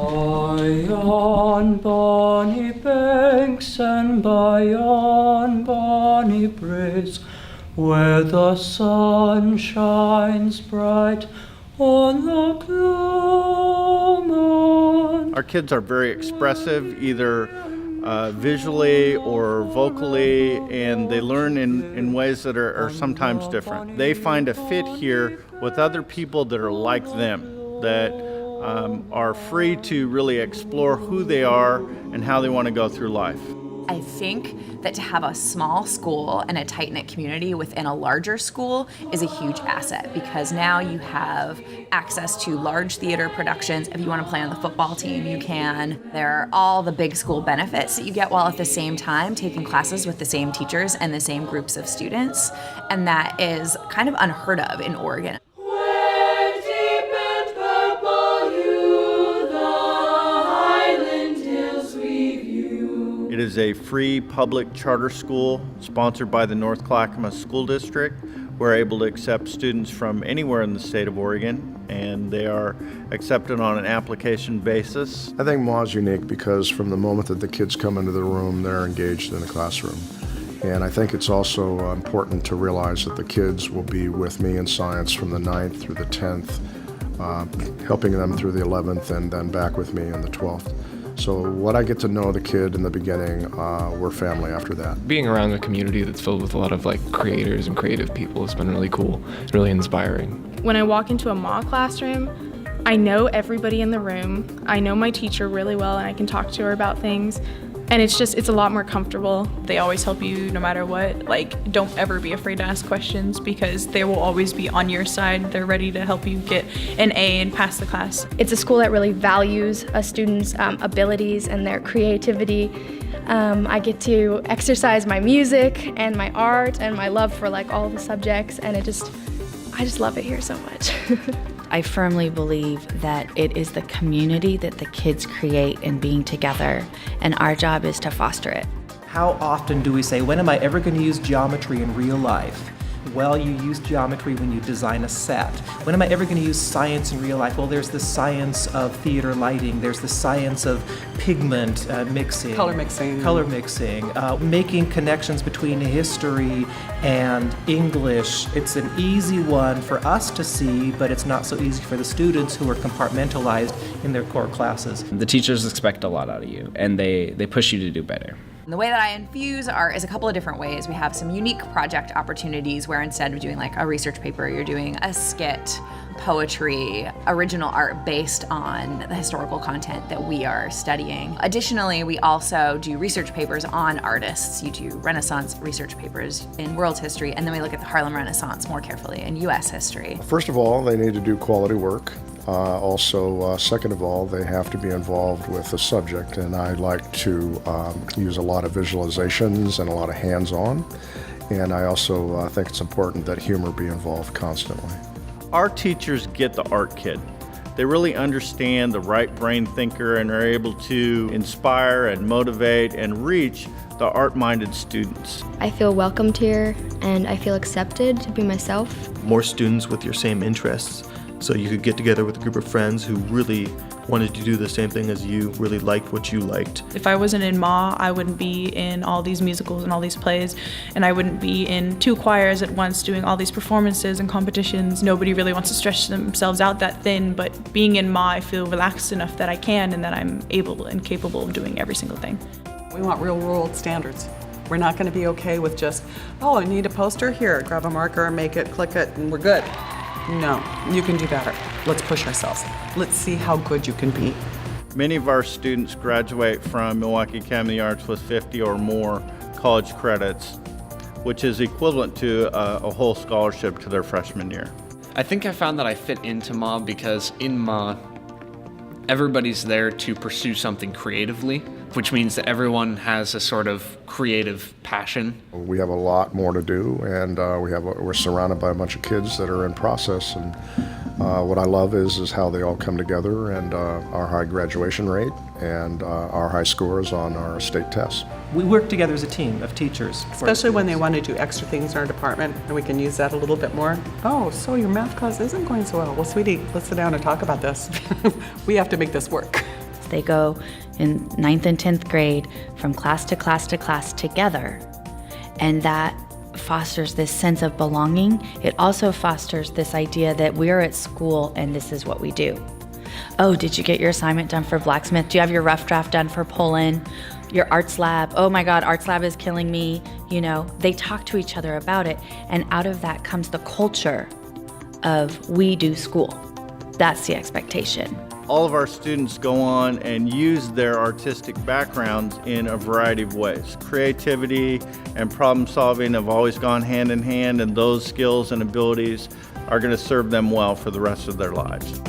By yon bonny banks and by yon bonny braes, where the sun shines bright on the Clackamas. Our kids are very expressive, either visually or vocally, and they learn in ways that are sometimes different. They find a fit here with other people that are like them, that are free to really explore who they are and how they want to go through life. I think that to have a small school and a tight-knit community within a larger school is a huge asset, because now you have access to large theater productions. If you want to play on the football team, you can. There are all the big school benefits that you get while at the same time taking classes with the same teachers and the same groups of students, and that is kind of unheard of in Oregon. It is a free public charter school sponsored by the North Clackamas School District. We're able to accept students from anywhere in the state of Oregon, and they are accepted on an application basis. I think MAA is unique because from the moment that the kids come into the room, they're engaged in the classroom. And I think it's also important to realize that the kids will be with me in science from the 9th through the 10th, helping them through the 11th, and then back with me on the 12th. So what I get to know the kid in the beginning, we're family after that. Being around a community that's filled with a lot of creators and creative people has been really cool, really inspiring. When I walk into a MAA classroom, I know everybody in the room. I know my teacher really well, and I can talk to her about things. And it's a lot more comfortable. They always help you no matter what. Don't ever be afraid to ask questions, because they will always be on your side. They're ready to help you get an A and pass the class. It's a school that really values a student's abilities and their creativity. I get to exercise my music and my art and my love for all the subjects, and I just love it here so much. I firmly believe that it is the community that the kids create in being together, and our job is to foster it. How often do we say, when am I ever going to use geometry in real life? Well, you use geometry when you design a set. When am I ever going to use science in real life? Well, there's the science of theater lighting. There's the science of pigment mixing. Color mixing. Color mixing. Making connections between history and English. It's an easy one for us to see, but it's not so easy for the students who are compartmentalized in their core classes. The teachers expect a lot out of you, and they push you to do better. And the way that I infuse art is a couple of different ways. We have some unique project opportunities where instead of doing a research paper, you're doing a skit, poetry, original art based on the historical content that we are studying. Additionally, we also do research papers on artists. You do Renaissance research papers in world history, and then we look at the Harlem Renaissance more carefully in U.S. history. First of all, they need to do quality work. Second of all, they have to be involved with the subject, and I like to use a lot of visualizations and a lot of hands-on, and I also think it's important that humor be involved constantly. Our teachers get the art kid. They really understand the right brain thinker and are able to inspire and motivate and reach the art-minded students. I feel welcomed here, and I feel accepted to be myself. More students with your same interests, so you could get together with a group of friends who really wanted to do the same thing as you, really liked what you liked. If I wasn't in MAA, I wouldn't be in all these musicals and all these plays, and I wouldn't be in 2 choirs at once doing all these performances and competitions. Nobody really wants to stretch themselves out that thin, but being in MAA, I feel relaxed enough that I can, and that I'm able and capable of doing every single thing. We want real world standards. We're not going to be okay with just, oh, I need a poster, here, grab a marker, make it, click it, and we're good. No, you can do better. Let's push ourselves. Let's see how good you can be. Many of our students graduate from Milwaukie Academy of the Arts with 50 or more college credits, which is equivalent to a whole scholarship to their freshman year. I think I found that I fit into MAA because in MAA, everybody's there to pursue something creatively, which means that everyone has a sort of creative passion. We have a lot more to do, and we're surrounded by a bunch of kids that are in process, and what I love is how they all come together, and our high graduation rate and our high scores on our state tests. We work together as a team of teachers. Especially when they want to do extra things in our department, and we can use that a little bit more. Oh, so your math class isn't going so well. Well, sweetie, let's sit down and talk about this. We have to make this work. They go in 9th and 10th grade from class to class to class together. And that fosters this sense of belonging. It also fosters this idea that we're at school and this is what we do. Oh, did you get your assignment done for blacksmith? Do you have your rough draft done for Poland? Your arts lab? Oh my God, arts lab is killing me. You know, they talk to each other about it. And out of that comes the culture of we do school. That's the expectation. All of our students go on and use their artistic backgrounds in a variety of ways. Creativity and problem solving have always gone hand in hand, and those skills and abilities are going to serve them well for the rest of their lives.